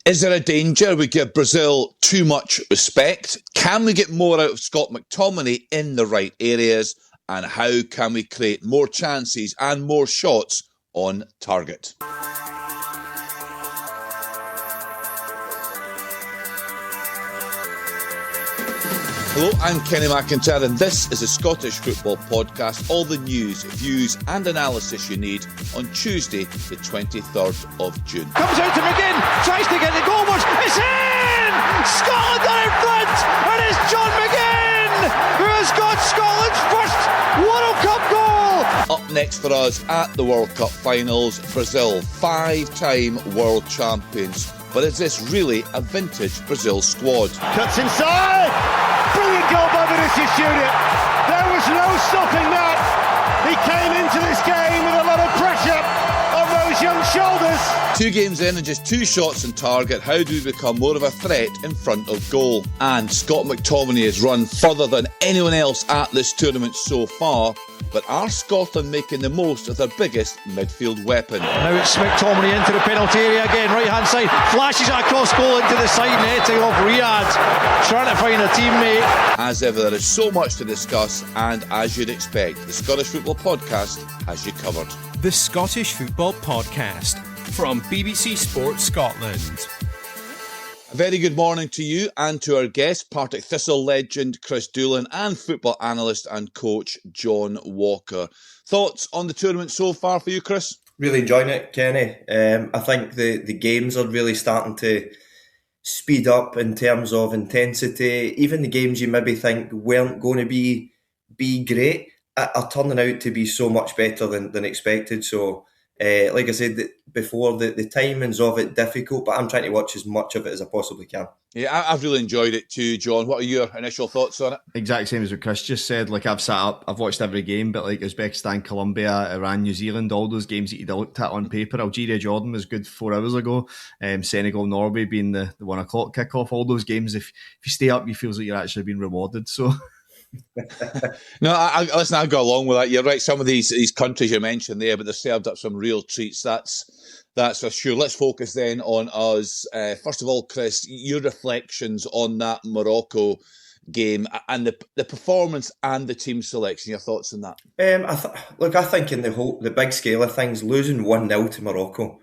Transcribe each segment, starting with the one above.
Is there a danger we give Brazil too much respect? Can we get more out of Scott McTominay in the right areas? And how can we create more chances and more shots on target? Hello, I'm Kenny Macintyre and this is a Scottish Football Podcast. All the news, views and analysis you need on Tuesday the 23rd of June. Comes out to McGinn, tries to get the goal, it's in! Scotland are in front and it's John McGinn who has got Scotland's first World Cup goal! Up next for us at the World Cup finals, Brazil, 5-time world champions. But is this really a vintage Brazil squad? Cuts inside! Brilliant goal by Vinicius Junior. There was no stopping that. He came into this game with a lot of pressure on those young shoulders. 2 games in and just 2 shots on target. How do we become more of a threat in front of goal? And Scott McTominay has run further than anyone else at this tournament so far. But are Scotland making the most of their biggest midfield weapon? Now it's McTominay into the penalty area again, right hand side, flashes it across goal into the side, netting off Riyadh, trying to find a teammate. As ever, there is so much to discuss, and as you'd expect, the Scottish Football Podcast has you covered. The Scottish Football Podcast from BBC Sports Scotland. A very good morning to you and to our guest, Partick Thistle legend Kris Doolan and football analyst and coach John Walker. Thoughts on the tournament so far for you, Kris? Really enjoying it, Kenny. I think the games are really starting to speed up in terms of intensity. Even the games you maybe think weren't going to be great are turning out to be so much better than expected. So, like I said before, the timings of it difficult, but I'm trying to watch as much of it as I possibly can. Yeah, I've really enjoyed it too, John. What are your initial thoughts on it? Exact same as what Kris just said. Like, I've sat up, I've watched every game, but like Uzbekistan, Colombia, Iran, New Zealand, all those games that you'd looked at on paper. Algeria, Jordan was good 4 hours ago. Senegal, Norway being the 1 o'clock kickoff. All those games, if you stay up, you feel like you're actually being rewarded. So. No, listen, I've got along with that. You're right. Some of these countries you mentioned there, but they've served up some real treats. That's for sure. Let's focus then on us. First of all, Kris, your reflections on that Morocco game and the performance and the team selection. Your thoughts on that? I think in the big scale of things, losing 1-0 to Morocco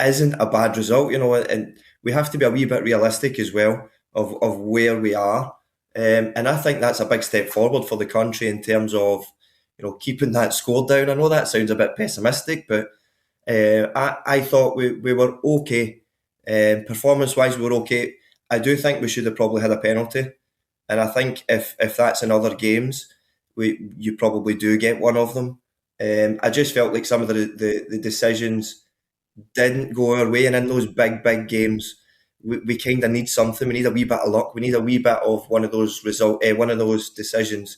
isn't a bad result, and we have to be a wee bit realistic as well of where we are. And I think that's a big step forward for the country in terms of, keeping that score down. I know that sounds a bit pessimistic, but I thought we were okay. Performance-wise, we were okay. I do think we should have probably had a penalty. And I think if that's in other games, you probably do get one of them. I just felt like some of the decisions didn't go our way. And in those big games, we kind of need something. We need a wee bit of luck. We need a wee bit of one of those decisions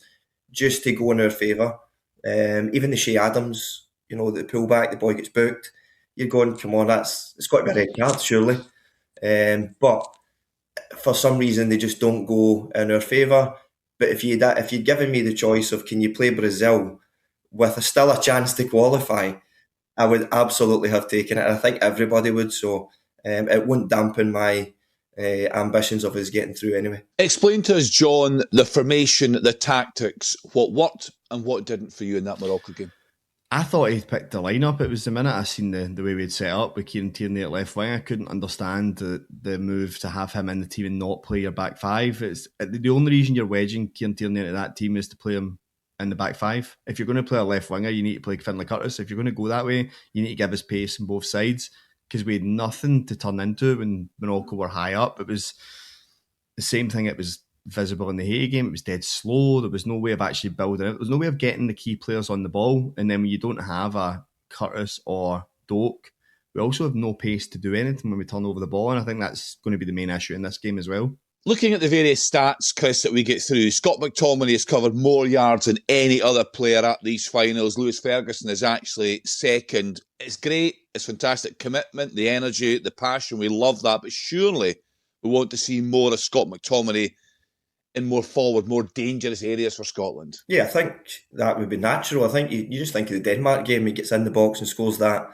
just to go in our favour. Even the Shea Adams, the pullback, the boy gets booked. You're going, come on, it's got to be a red card, surely. But for some reason, they just don't go in our favour. But if you'd given me the choice of can you play Brazil with still a chance to qualify, I would absolutely have taken it. I think everybody would. So. It wouldn't dampen my ambitions of us getting through anyway. Explain to us, John, the formation, the tactics, what worked and what didn't for you in that Morocco game. I thought he'd picked the lineup. It was the minute I seen the way we'd set up with Kieran Tierney at left wing. I couldn't understand the move to have him in the team and not play your back five. It's the only reason you're wedging Kieran Tierney into that team is to play him in the back five. If you're going to play a left winger, you need to play Finlay Curtis. If you're going to go that way, you need to give us pace on both sides. Because we had nothing to turn into when Morocco were high up. It was the same thing. It was visible in the Haiti game. It was dead slow. There was no way of actually building it. There was no way of getting the key players on the ball. And then when you don't have a Curtis or Doak, we also have no pace to do anything when we turn over the ball. And I think that's going to be the main issue in this game as well. Looking at the various stats, Kris, that we get through, Scott McTominay has covered more yards than any other player at these finals. Lewis Ferguson is actually second. It's great. It's fantastic commitment, the energy, the passion. We love that. But surely we want to see more of Scott McTominay in more forward, more dangerous areas for Scotland. Yeah, I think that would be natural. I think you just think of the Denmark game. He gets in the box and scores that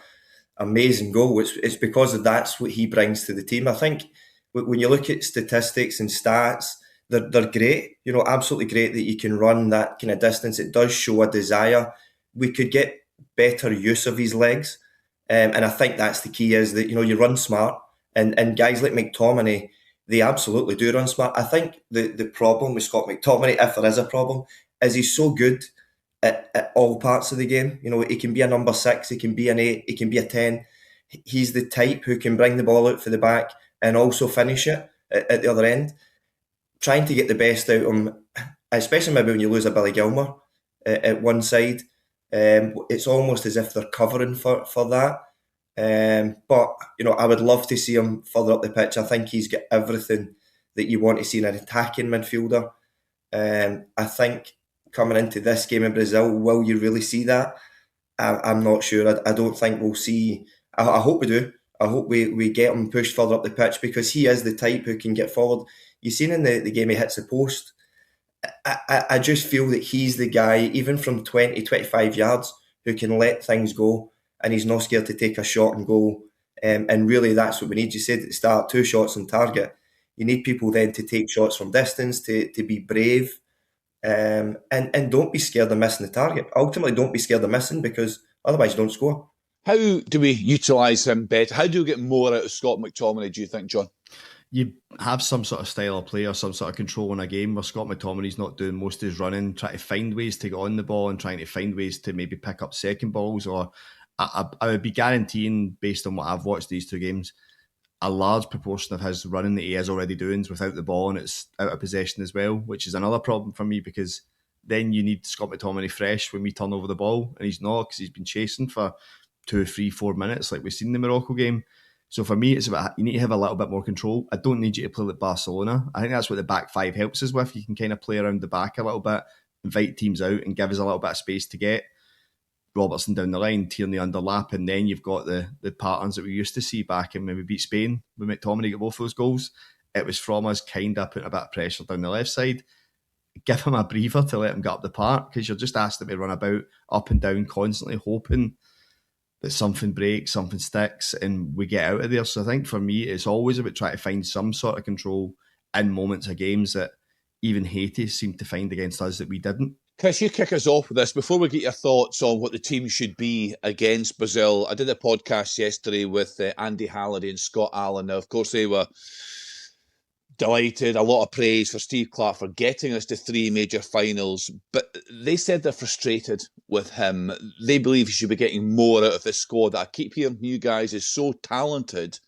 amazing goal. It's because that's what he brings to the team. I think when you look at statistics and stats, they're great. Absolutely great that you can run that kind of distance. It does show a desire. We could get better use of his legs, and I think that's the key. Is that you run smart, and guys like McTominay, they absolutely do run smart. I think the problem with Scott McTominay, if there is a problem, is he's so good at all parts of the game. He can be a number 6, he can be an 8, he can be a 10. He's the type who can bring the ball out for the back and also finish it at the other end. Trying to get the best out of him, especially maybe when you lose a Billy Gilmour at one side, it's almost as if they're covering for that. But I would love to see him further up the pitch. I think he's got everything that you want to see in an attacking midfielder. I think coming into this game in Brazil, will you really see that? I'm not sure. I don't think we'll see. I hope we do. I hope we get him pushed further up the pitch, because he is the type who can get forward. You've seen in the game he hits the post. I just feel that he's the guy, even from 20, 25 yards, who can let things go, and he's not scared to take a shot and go. And really, that's what we need. You said at the start, 2 shots on target. You need people then to take shots from distance, to be brave, and don't be scared of missing the target. Ultimately, don't be scared of missing, because otherwise you don't score. How do we utilise him better? How do we get more out of Scott McTominay, do you think, John? You have some sort of style of play or some sort of control in a game where Scott McTominay's not doing most of his running, trying to find ways to get on the ball and trying to find ways to maybe pick up second balls. Or I would be guaranteeing, based on what I've watched these 2 games, a large proportion of his running that he is already doing is without the ball, and it's out of possession as well, which is another problem for me, because then you need Scott McTominay fresh when we turn over the ball, and he's not, because he's been chasing for 2, 3, 4 minutes like we've seen in the Morocco game. So for me, it's about, you need to have a little bit more control. I don't need you to play like Barcelona. I think that's what the back 5 helps us with. You can kind of play around the back a little bit, invite teams out and give us a little bit of space to get Robertson down the line, Tierney underlap, and then you've got the patterns that we used to see back in when we beat Spain, when McTominay got both those goals. It was from us kind of putting a bit of pressure down the left side. Give him a breather to let him get up the park, because you're just asked him to run about up and down constantly, hoping that something breaks, something sticks, and we get out of there. So I think for me, it's always about trying to find some sort of control in moments of games that even Haiti seemed to find against us that we didn't. Kris, you kick us off with this. Before we get your thoughts on what the team should be against Brazil, I did a podcast yesterday with Andy Halliday and Scott Allen. Now, of course, they were delighted, a lot of praise for Steve Clarke for getting us to 3 major finals, but they said they're frustrated with him. They believe he should be getting more out of this squad that I keep hearing from you guys is so talented.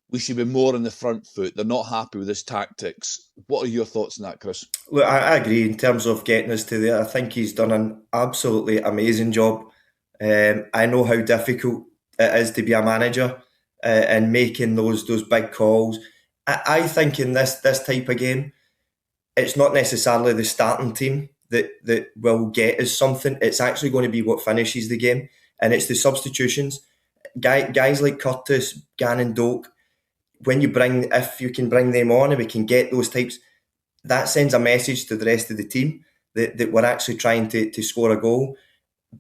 We should be more on the front foot. They're not happy with his tactics. What are your thoughts on that, Kris? Look, I agree in terms of getting us to there. I think he's done an absolutely amazing job. I know how difficult it is to be a manager and making those big calls. I think in this type of game, it's not necessarily the starting team that will get us something. It's actually going to be what finishes the game, and it's the substitutions. Guys like Curtis, Gannon, Doak, if you can bring them on and we can get those types, that sends a message to the rest of the team that we're actually trying to score a goal.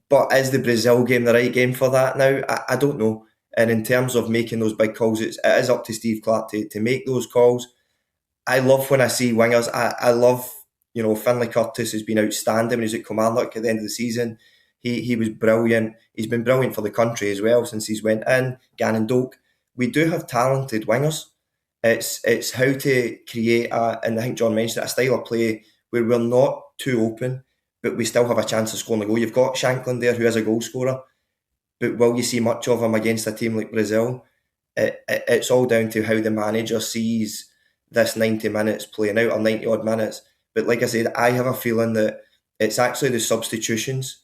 But is the Brazil game the right game for that now? I don't know. And in terms of making those big calls, it is up to Steve Clarke to make those calls. I love when I see wingers. I love, Finlay Curtis has been outstanding when he was at Kilmarnock at the end of the season. He was brilliant. He's been brilliant for the country as well since he's went in. Gannon Doak. We do have talented wingers. It's how to create and I think John mentioned it, a style of play where we're not too open, but we still have a chance of scoring a goal. You've got Shankland there, who is a goal scorer, but will you see much of him against a team like Brazil? It's all down to how the manager sees this 90 minutes playing out, or 90 odd minutes. But like I said, I have a feeling that it's actually the substitutions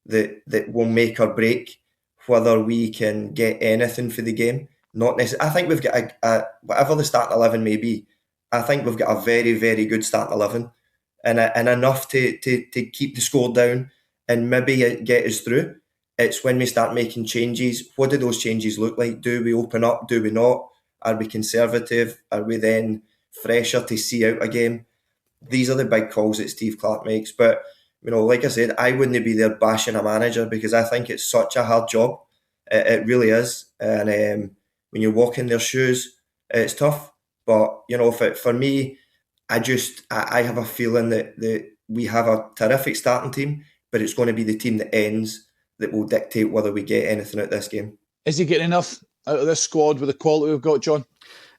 that will make or break whether we can get anything for the game. Not necessarily. I think we've got whatever the starting 11 may be, I think we've got a very, very good starting 11 and enough to keep the score down and maybe get us through. It's when we start making changes. What do those changes look like? Do we open up? Do we not? Are we conservative? Are we then fresher to see out a game? These are the big calls that Steve Clarke makes. But, like I said, I wouldn't be there bashing a manager because I think it's such a hard job. It really is. And when you walk in their shoes, it's tough. But, for me, I have a feeling that we have a terrific starting team, but it's going to be the team that ends that will dictate whether we get anything out of this game. Is he getting enough out of this squad with the quality we've got, John?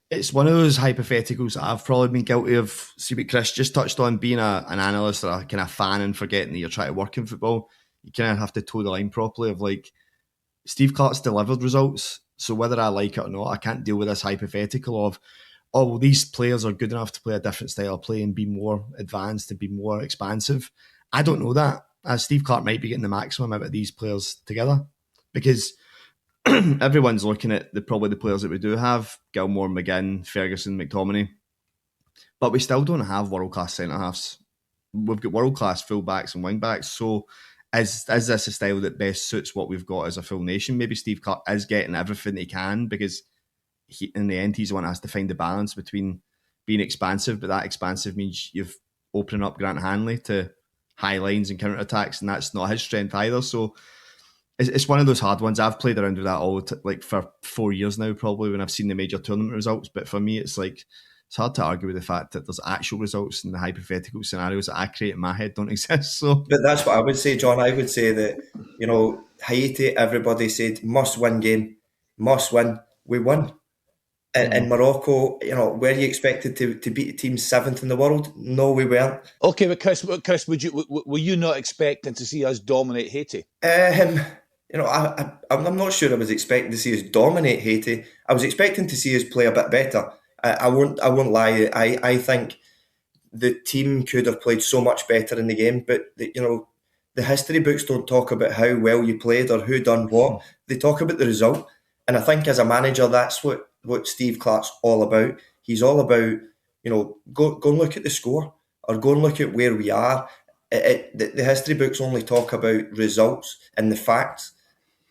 It's one of those hypotheticals that I've probably been guilty of. See what Kris just touched on, being an analyst or a kind of fan and forgetting that you're trying to work in football. You kind of have to toe the line properly of like, Steve Clarke's delivered results. So whether I like it or not, I can't deal with this hypothetical of, oh, well, these players are good enough to play a different style of play and be more advanced and be more expansive. I don't know that. Steve Clarke might be getting the maximum out of these players together because everyone's looking at probably the players that we do have, Gilmore, McGinn, Ferguson, McTominay, but we still don't have world-class centre-halves. We've got world-class full-backs and wing-backs, so is this a style that best suits what we've got as a full nation? Maybe Steve Clarke is getting everything he can because in the end, he's the one that has to find the balance between being expansive, but that expansive means you've opening up Grant Hanley to high lines and counter-attacks, and that's not his strength either, so it's one of those hard ones. I've played around with that for 4 years now, probably, when I've seen the major tournament results. But for me, it's hard to argue with the fact that there's actual results and the hypothetical scenarios that I create in my head don't exist. So, but that's what I would say, John. I would say that Haiti, everybody said must win game, must win. We won. In Morocco, were you expected to beat a team 7th in the world? No, we weren't. Okay, but Kris, were you not expecting to see us dominate Haiti? I'm not sure I was expecting to see us dominate Haiti. I was expecting to see us play a bit better. I won't lie. I think the team could have played so much better in the game, but the history books don't talk about how well you played or who done what. They talk about the result, and I think as a manager, that's what Steve Clarke's all about. He's all about go and look at the score or go and look at where we are. The history books only talk about results and the facts.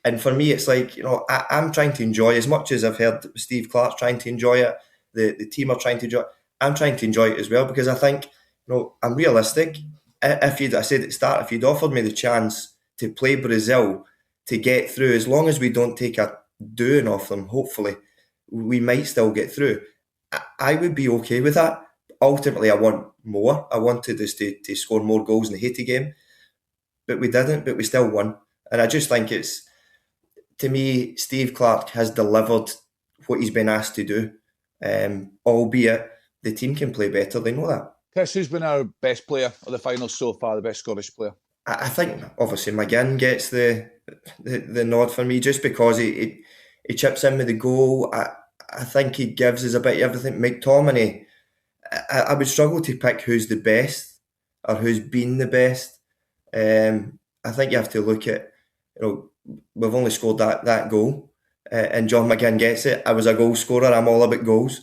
And for me, it's I'm trying to enjoy, as much as I've heard Steve Clarke's trying to enjoy it, the team are trying to enjoy it, I'm trying to enjoy it as well, because I think, I'm realistic. I said at the start, if you'd offered me the chance to play Brazil to get through, as long as we don't take a doing off them, hopefully, we might still get through. I would be okay with that. Ultimately, I want more. I wanted us to score more goals in the Haiti game, but we didn't, but we still won. And I just think to me, Steve Clarke has delivered what he's been asked to do, albeit the team can play better. They know that. Kris, who's been our best player of the final so far, the best Scottish player? I think, obviously, McGinn gets the nod for me, just because he chips in with the goal. I think he gives us a bit of everything. McTominay, I would struggle to pick who's the best or who's been the best. I think you have to look at, we've only scored that goal, and John McGinn gets it. I was a goal scorer. I'm all about goals.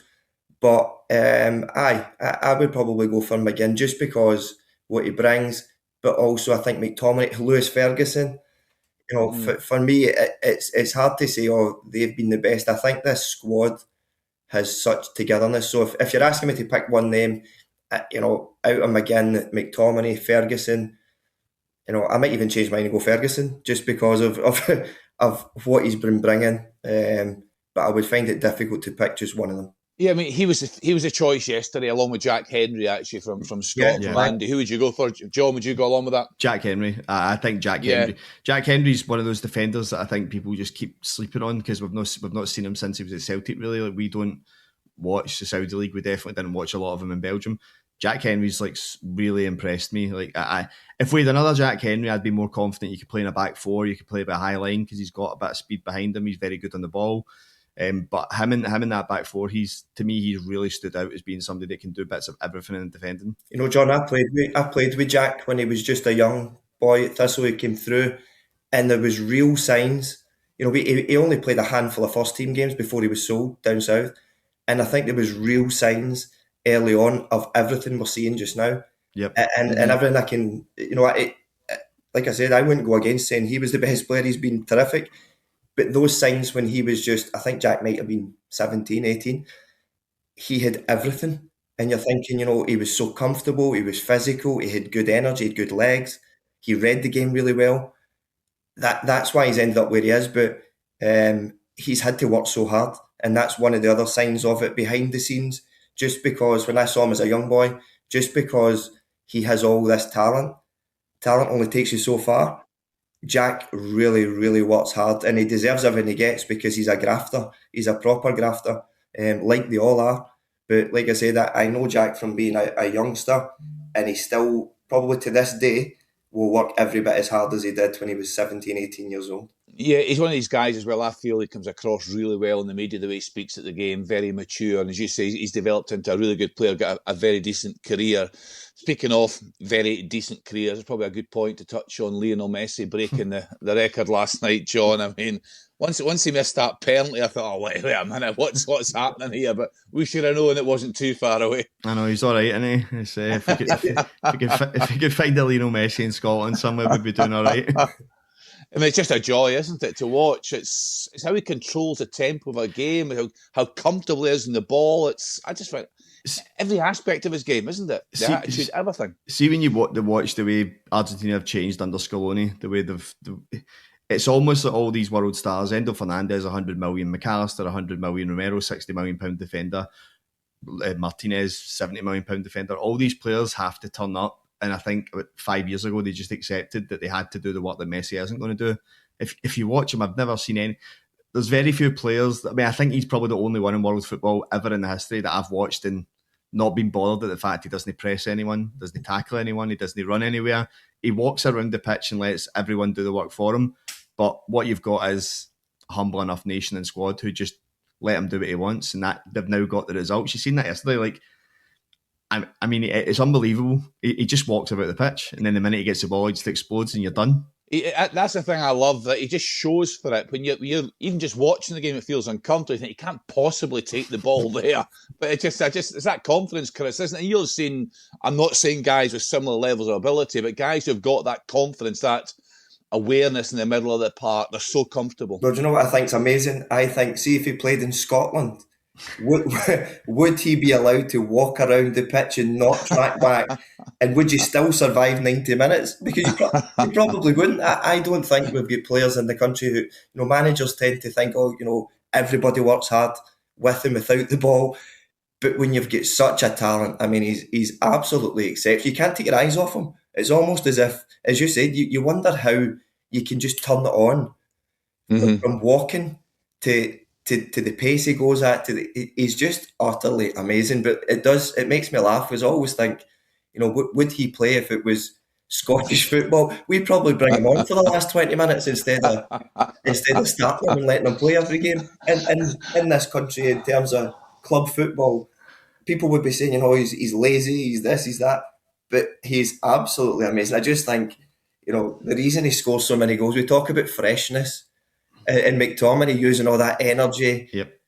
But I would probably go for McGinn just because what he brings, but also I think McTominay, Lewis Ferguson, for me, it's hard to say, they've been the best. I think this squad has such togetherness. So if you're asking me to pick one name, out of McGinn, McTominay, Ferguson, I might even change mine and go Ferguson just because of what he's been bringing. But I would find it difficult to pick just one of them. Yeah, I mean, he was a choice yesterday, along with Jack Henry, actually, from Scott, from Andy. Who would you go for? John, would you go along with that? Jack Henry. I think Jack Henry. Jack Henry's one of those defenders that I think people just keep sleeping on because we've not seen him since he was at Celtic, really. We don't watch the Saudi League. We definitely didn't watch a lot of him in Belgium. Jack Henry's really impressed me. If we had another Jack Henry, I'd be more confident you could play in a back four, you could play by a high line because he's got a bit of speed behind him. He's very good on the ball. But him in that back four, he's really stood out as being somebody that can do bits of everything in defending. John, I played with Jack when he was just a young boy at Thistle. He came through, and there was real signs. He only played a handful of first team games before he was sold down south, and I think there was real signs early on of everything we're seeing just now. Yep. And everything I can, like I said, I wouldn't go against saying he was the best player. He's been terrific. But those signs when he was I think Jack might have been 17, 18, he had everything. And you're thinking, he was so comfortable, he was physical, he had good energy, he had good legs, he read the game really well. That's why he's ended up where he is. But he's had to work so hard, and that's one of the other signs of it behind the scenes. Just because when I saw him as a young boy, just because he has all this talent only takes you so far. Jack really, really works hard, and he deserves everything he gets because he's a grafter. He's a proper grafter, like they all are. But like I said, I know Jack from being a youngster, and he still, probably to this day, will work every bit as hard as he did when he was 17, 18 years old. Yeah, he's one of these guys as well. I feel he comes across really well in the media, the way he speaks at the game, very mature. And as you say, he's developed into a really good player, got a very decent career. Speaking of very decent careers, it's probably a good point to touch on Lionel Messi breaking the record last night, John. I mean, once he missed that penalty, I thought, oh, wait a minute, what's happening here? But we should have known it wasn't too far away. I know, he's all right, isn't he? If we could find a Lionel Messi in Scotland somewhere, we'd be doing all right. I mean, it's just a joy, isn't it, to watch? It's how he controls the tempo of a game, how comfortable he is in the ball. I just find every aspect of his game, isn't it? The attitude, everything. See, when you watch the way Argentina have changed under Scaloni, the way it's almost like all these world stars. Endo Fernandez, 100 million. McAllister, 100 million. Romero, 60 million pound defender. Martinez, 70 million pound defender. All these players have to turn up. And I think about 5 years ago, they just accepted that they had to do the work that Messi isn't going to do. If you watch him, I've never seen any. There's very few players. I mean, I think he's probably the only one in world football ever in the history that I've watched and not been bothered at the fact he doesn't press anyone, doesn't tackle anyone, he doesn't run anywhere. He walks around the pitch and lets everyone do the work for him. But what you've got is a humble enough nation and squad who just let him do what he wants, and that they've now got the results. You've seen that yesterday. I mean, it's unbelievable. He just walks about the pitch, and then the minute he gets the ball, he just explodes, and you're done. That's the thing I love, that he just shows for it. When you're even just watching the game, it feels uncomfortable. You think he can't possibly take the ball there, but it's that confidence, Kris, isn't it? You're seeing. I'm not saying guys with similar levels of ability, but guys who've got that confidence, that awareness in the middle of the park, they're so comfortable. But do you know what I think's amazing? I think, see if he played in Scotland, would he be allowed to walk around the pitch and not track back? And would you still survive 90 minutes? Because you probably wouldn't. I don't think we've got players in the country who, managers tend to think, everybody works hard with and without the ball. But when you've got such a talent, I mean, he's absolutely exceptional. You can't take your eyes off him. It's almost as if, as you said, you wonder how you can just turn it on from walking to the pace he goes at. He's just utterly amazing. But it makes me laugh. Because I always think, would he play if it was Scottish football? We'd probably bring him on for the last 20 minutes instead of starting him and letting him play every game. And in this country, in terms of club football, people would be saying, he's lazy, he's this, he's that. But he's absolutely amazing. I just think, the reason he scores so many goals, we talk about freshness and McTominay using all that energy. Yep.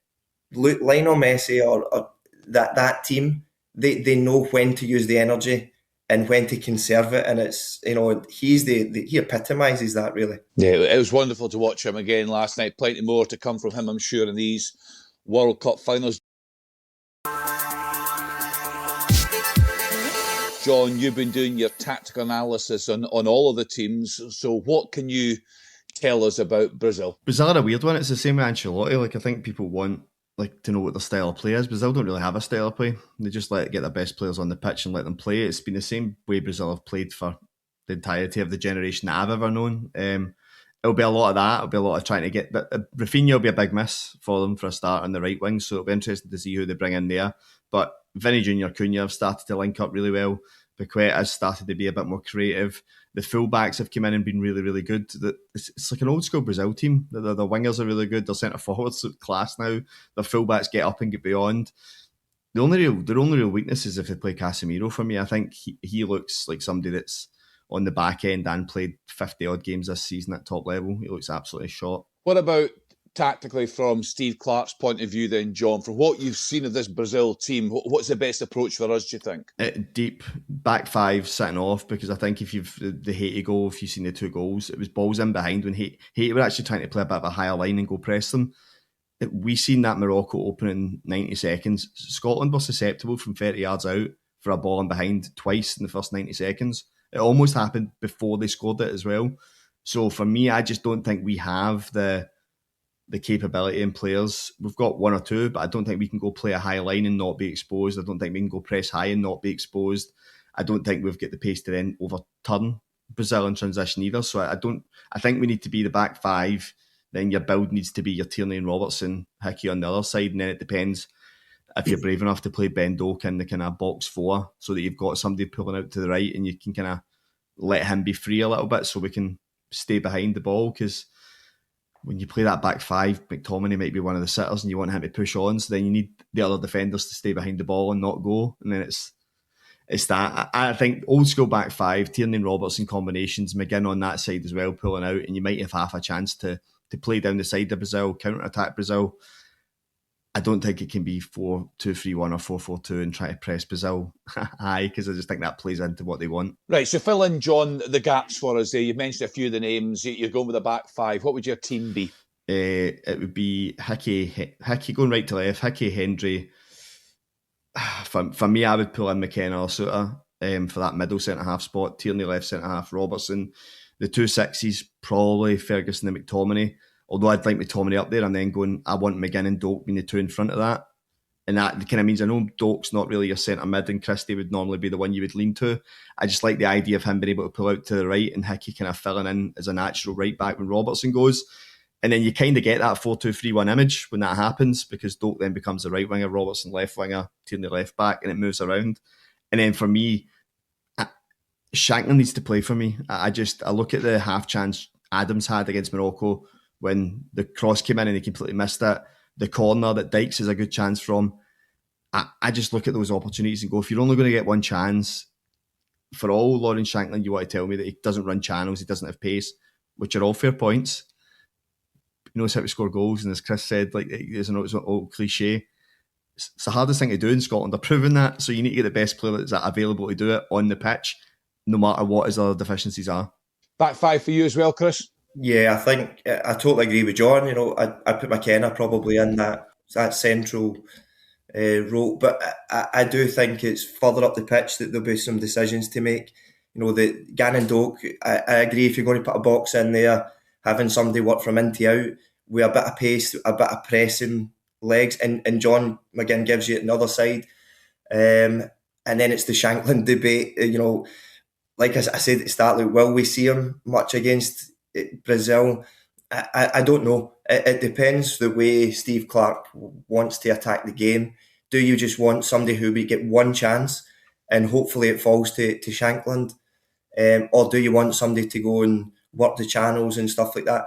Lionel Messi or that team, they know when to use the energy and when to conserve it. And it's, he epitomises that, really. Yeah, it was wonderful to watch him again last night. Plenty more to come from him, I'm sure, in these World Cup finals. John, you've been doing your tactical analysis on all of the teams. So what can you tell us about Brazil? Brazil are a weird one. It's the same with Ancelotti. I think people want to know what their style of play is. Brazil don't really have a style of play. They just get their best players on the pitch and let them play. It's been the same way Brazil have played for the entirety of the generation that I've ever known. It'll be a lot of that. It'll be a lot of trying to get... But Rafinha will be a big miss for them for a start on the right wing, so it'll be interesting to see who they bring in there. But Vinny Jr. Cunha have started to link up really well. Paqueta has started to be a bit more creative. The fullbacks have come in and been really, really good. It's like an old school Brazil team. The wingers are really good. Their centre forwards are class now. Their fullbacks get up and get beyond. Their only real weakness is if they play Casemiro for me. I think he looks like somebody that's on the back end and played 50 odd games this season at top level. He looks absolutely shot. What about tactically from Steve Clarke's point of view then, John? From what you've seen of this Brazil team, what's the best approach for us, do you think? Deep, back five, sitting off, because I think if you've the Haiti goal, if you've seen the two goals, it was balls in behind when Haiti were actually trying to play a bit of a higher line and go press them. We seen that Morocco open in 90 seconds. Scotland were susceptible from 30 yards out for a ball in behind twice in the first 90 seconds. It almost happened before they scored it as well. So for me, I just don't think we have the the capability in players. We've got one or two, but I don't think we can go play a high line and not be exposed. I don't think we can go press high and not be exposed. I don't think we've got the pace to then overturn Brazil in transition either. So I think we need to be the back five. Then your build needs to be your Tierney and Robertson, Hickey on the other side, and then it depends if you're brave enough to play Ben Doak in the kind of box four, so that you've got somebody pulling out to the right and you can kind of let him be free a little bit so we can stay behind the ball. Because when you play that back five, McTominay might be one of the sitters and you want him to push on, so then you need the other defenders to stay behind the ball and not go. And then it's that. I think old school back five, Tierney and Robertson combinations, McGinn on that side as well, pulling out, and you might have half a chance to play down the side of Brazil, counter-attack Brazil. I don't think it can be 4-2-3-1 or 4-4-2 and try to press Brazil high, because I just think that plays into what they want. Right, so fill in, John, the gaps for us there. You've mentioned a few of the names. You're going with a back five. What would your team be? It would be Hickey going right to left, Hickey, Hendry. For me, I would pull in McKenna or Suter for that middle centre-half spot, Tierney left centre-half, Robertson. The two sixes, probably Ferguson and McTominay. Although I'd like McTominay up there, and then going, I want McGinn and Doak being the two in front of that. And that kind of means, I know Doak's not really your centre mid, and Christie would normally be the one you would lean to. I just like the idea of him being able to pull out to the right and Hickey kind of filling in as a natural right back when Robertson goes. And then you kind of get that 4-2-3-1 image when that happens, because Doak then becomes the right winger, Robertson left winger, Tierney left back, and it moves around. And then for me, Shankland needs to play for me. I look at the half chance Adams had against Morocco when the cross came in and he completely missed it. The corner that Dykes is a good chance from. I just look at those opportunities and go, if you're only going to get one chance, for all Lawrence Shankland, you want to tell me that he doesn't run channels, he doesn't have pace, which are all fair points. He knows how to score goals, and as Kris said, like, it's an old cliche. It's the hardest thing to do in Scotland. They're proving that, so you need to get the best player that's available to do it on the pitch, no matter what his other deficiencies are. Back five for you as well, Kris? Yeah, I think I totally agree with John. You know, I put McKenna probably in that central role, but I do think it's further up the pitch that there'll be some decisions to make. You know, the Gannon Doak, I agree, if you're going to put a box in there, having somebody work from in to out with a bit of pace, a bit of pressing legs, and John McGinn gives you it on the other side. And then it's the Shankland debate. You know, like I said at the start, like, will we see him much against Brazil? I don't know. It depends the way Steve Clarke wants to attack the game. Do you just want somebody who we get one chance and hopefully it falls to Shankland? Or do you want somebody to go and work the channels and stuff like that?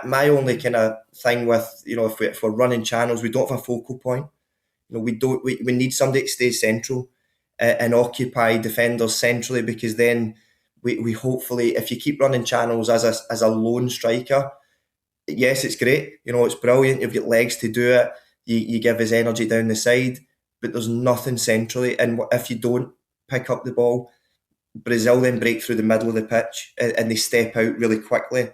My only kind of thing with, you know, if we're running channels, we don't have a focal point. You know, we need somebody to stay central and occupy defenders centrally, because then we hopefully, if you keep running channels as a lone striker, yes, it's great. You know, it's brilliant. You've got legs to do it. You give his energy down the side, but there's nothing centrally. And if you don't pick up the ball, Brazil then break through the middle of the pitch and they step out really quickly.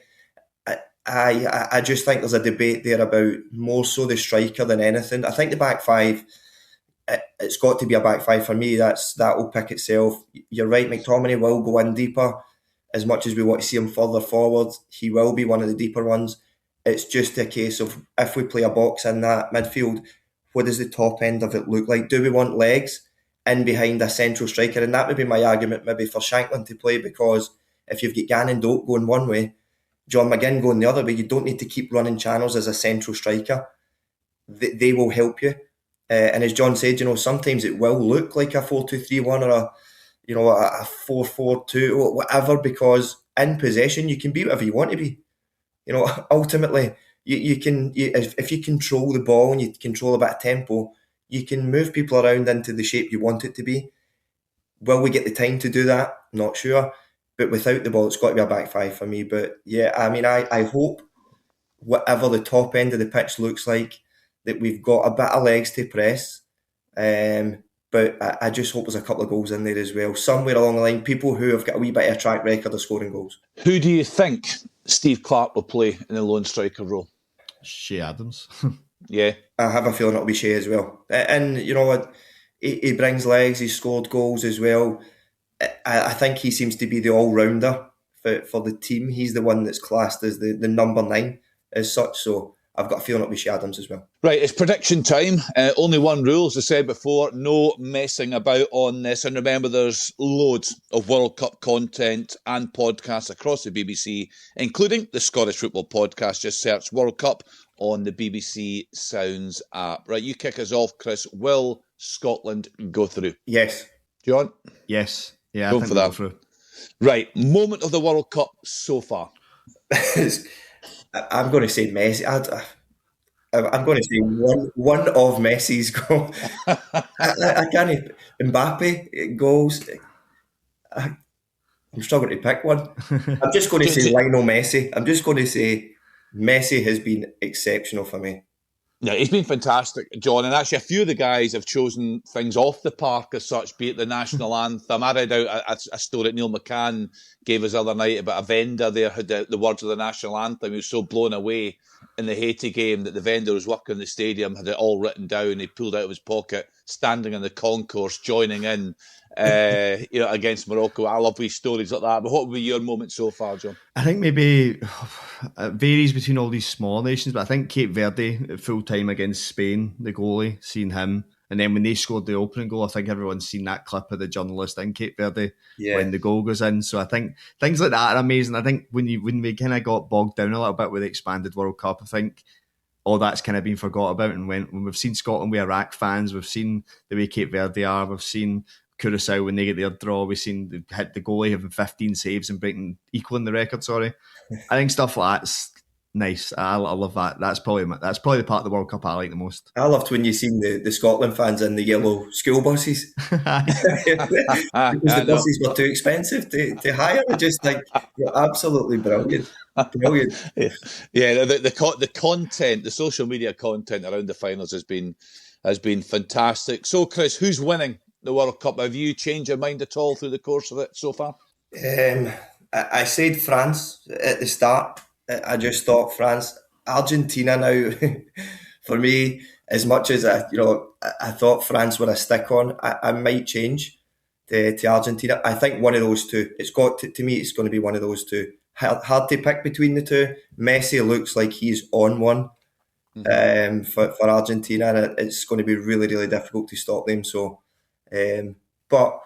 I just think there's a debate there about more so the striker than anything. I think the back five, it's got to be a back five for me. That will pick itself. You're right, McTominay will go in deeper. As much as we want to see him further forward, he will be one of the deeper ones. It's just a case of, if we play a box in that midfield, what does the top end of it look like? Do we want legs in behind a central striker? And that would be my argument maybe for Shankland to play, because if you've got Gannon Doak going one way, John McGinn going the other way, you don't need to keep running channels as a central striker. They will help you. And as John said, you know, sometimes it will look like a 4-2-3-1 or a 4-4-2 or whatever, because in possession you can be whatever you want to be. You know, ultimately, if you control the ball and you control a bit of tempo, you can move people around into the shape you want it to be. Will we get the time to do that? Not sure. But without the ball, it's got to be a back five for me. But yeah, I mean, I hope whatever the top end of the pitch looks like, that we've got a bit of legs to press. But I just hope there's a couple of goals in there as well. Somewhere along the line, people who have got a wee bit of a track record of scoring goals. Who do you think Steve Clarke will play in the lone striker role? Shea Adams. Yeah. I have a feeling it'll be Shea as well. And you know what? He brings legs, he's scored goals as well. I think he seems to be the all-rounder for the team. He's the one that's classed as the number 9 as such. So I've got a feeling it'll be Shea Adams as well. Right, it's prediction time. Only one rule, as I said before, no messing about on this. And remember, there's loads of World Cup content and podcasts across the BBC, including the Scottish Football Podcast. Just search World Cup on the BBC Sounds app. Right, you kick us off, Kris. Will Scotland go through? Yes. John? Yes. Yeah, Going for that. Go through. Right, moment of the World Cup so far. I'm going to say Messi. I'm going to say one of Messi's goals. I can't. Mbappe goals. I'm struggling to pick one. I'm just going to say Lionel Messi. I'm just going to say Messi has been exceptional for me. Yeah, he's been fantastic, John. And actually, a few of the guys have chosen things off the park as such, be it the national anthem. I read out a story that Neil McCann gave us the other night about a vendor there who had the words of the national anthem. He was so blown away in the Haiti game that the vendor was working in the stadium had it all written down. He pulled out of his pocket, standing in the concourse, joining in against Morocco. I love these stories like that. But what would be your moment so far, John? I think maybe it varies between all these small nations, but I think Cape Verde at full time against Spain, the goalie, seeing him. And then when they scored the opening goal, I think everyone's seen that clip of the journalist in Cape Verde when the goal goes in. So I think things like that are amazing. I think when we kind of got bogged down a little bit with the expanded World Cup, I think all that's kind of been forgot about. And when we've seen Scotland with Iraq fans, we've seen the way Cape Verde are, we've seen Curacao when they get their draw, we've seen the goalie having 15 saves and equaling the record. I think stuff like that's nice. I love that. That's probably the part of the World Cup I like the most. I loved when you seen the Scotland fans in the yellow school buses because the buses were too expensive to hire. I just think you're absolutely brilliant. Brilliant. Yeah, the content, the social media content around the finals has been fantastic. So, Kris, who's winning the World Cup? Have you changed your mind at all through the course of it so far? I said France at the start. I just thought France. Argentina now, for me, as much as I thought France were a stick on, I might change to Argentina. I think one of those two. It's going to be one of those two. Hard to pick between the two. Messi looks like he's on one for Argentina, and it's going to be really, really difficult to stop them. So, but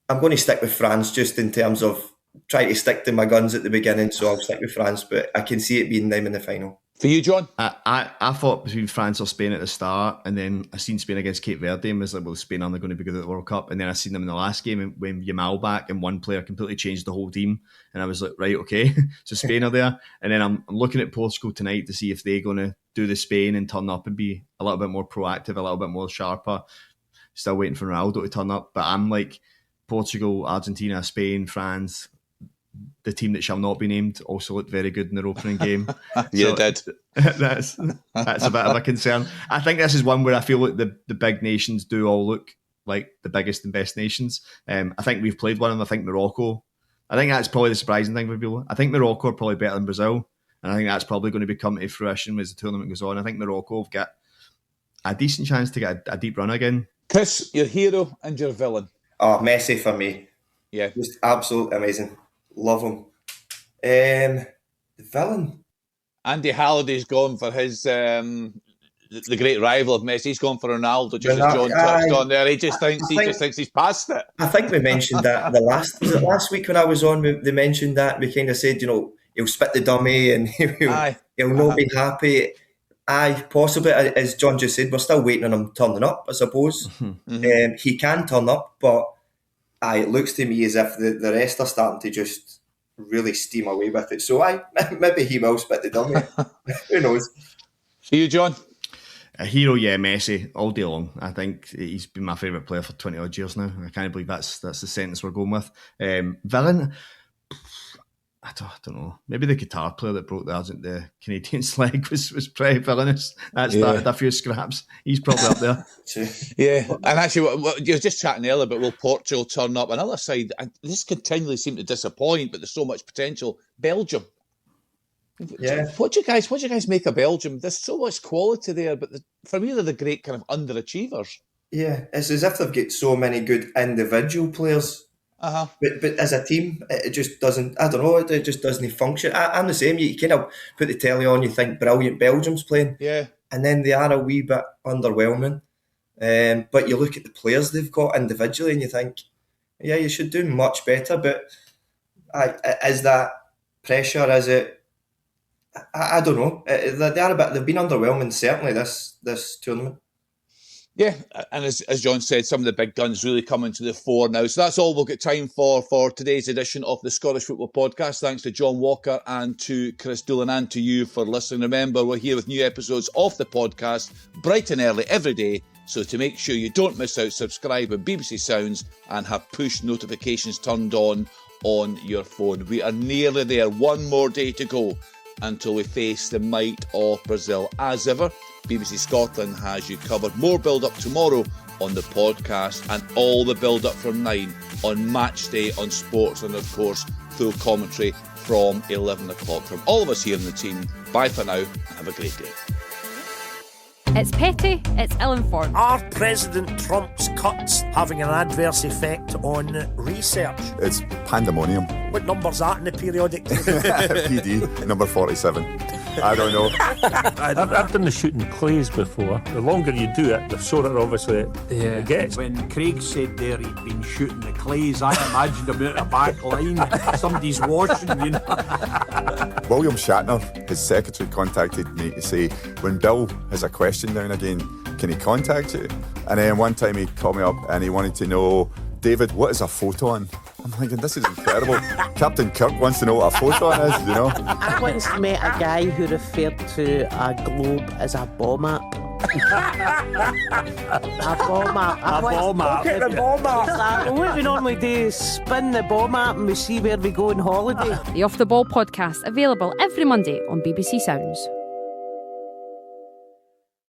I'm going to stick with France just in terms of trying to stick to my guns at the beginning. So I'll stick with France, but I can see it being them in the final. For you, John? I thought between France or Spain at the start, and then I seen Spain against Cape Verde and was like, well, Spain aren't going to be good at the World Cup. And then I seen them in the last game when Yamal back and one player completely changed the whole team. And I was like, right, okay, so Spain are there. And then I'm looking at Portugal tonight to see if they're going to do the Spain and turn up and be a little bit more proactive, a little bit more sharper. Still waiting for Ronaldo to turn up. But I'm like, Portugal, Argentina, Spain, France, the team that shall not be named also looked very good in their opening game. Yeah, it did. That's a bit of a concern. I think this is one where I feel like the big nations do all look like the biggest and best nations. I think we've played one of them. I think Morocco. I think that's probably the surprising thing for people. I think Morocco are probably better than Brazil, and I think that's probably going to come to fruition as the tournament goes on. I think Morocco have got a decent chance to get a deep run again. Kris, your hero and your villain? Oh, Messi for me. Yeah. Just absolutely amazing. Love him. The villain. Andy Halliday's gone for his the great rival of Messi. He's gone for Ronaldo, just as John touched on there. He just thinks he's past it. I think we mentioned that last week when I was on. They mentioned that. We kind of said, he'll spit the dummy and he'll not be happy. Possibly, as John just said, we're still waiting on him turning up, I suppose. Mm-hmm. He can turn up, but it looks to me as if the rest are starting to just really steam away with it. So maybe he will spit the dummy. Who knows? For you, John? A hero, yeah, Messi, all day long. I think he's been my favourite player for 20 odd years now. I can't believe that's the sentence we're going with. Villain, I don't know. Maybe the guitar player that broke the Canadian's leg was pretty villainous. That started a few scraps. He's probably up there. Yeah, and actually, you were just chatting earlier about will Portugal turn up? Another side, and this continually seem to disappoint, but there's so much potential. Belgium. Yeah. What do you guys make of Belgium? There's so much quality there, but for me, they're the great kind of underachievers. Yeah, it's as if they've got so many good individual players. But as a team, it just doesn't. I don't know. It just doesn't function. I'm the same. You kind of put the telly on, you think brilliant, Belgium's playing, and then they are a wee bit underwhelming. But you look at the players they've got individually, and you think, yeah, you should do much better. But is that pressure? Is it? I don't know. They are a bit. They've been underwhelming certainly this tournament. Yeah, and as John said, some of the big guns really coming to the fore now. So that's all we'll get time for today's edition of the Scottish Football Podcast. Thanks to John Walker and to Kris Doolan and to you for listening. Remember, we're here with new episodes of the podcast bright and early every day. So to make sure you don't miss out, subscribe on BBC Sounds and have push notifications turned on your phone. We are nearly there. One more day to go until we face the might of Brazil. As ever, BBC Scotland has you covered. More build-up tomorrow on the podcast and all the build-up from 9 on Match Day on Sports, and of course full commentary from 11 o'clock. From all of us here in the team, bye for now and have a great day. It's petty, it's ill-informed. Are President Trump's cuts having an adverse effect on research? It's pandemonium. What number's that in the periodic table? PD, number 47. I don't know. I've done the shooting clays before. The longer you do it, the sorer obviously it gets. When Craig said there he'd been shooting the clays, I imagined him out a back line. Somebody's washing, you know. William Shatner, his secretary, contacted me to say, when Bill has a question now and again, can he contact you? And then one time he called me up and he wanted to know, David, what is a photon? I'm thinking, this is incredible. Captain Kirk wants to know what a photon is, you know? I once met a guy who referred to a globe as a ball map. A ball map. Look at the ball map. What we normally do is spin the ball map and we see where we go on holiday. The Off the Ball podcast, available every Monday on BBC Sounds.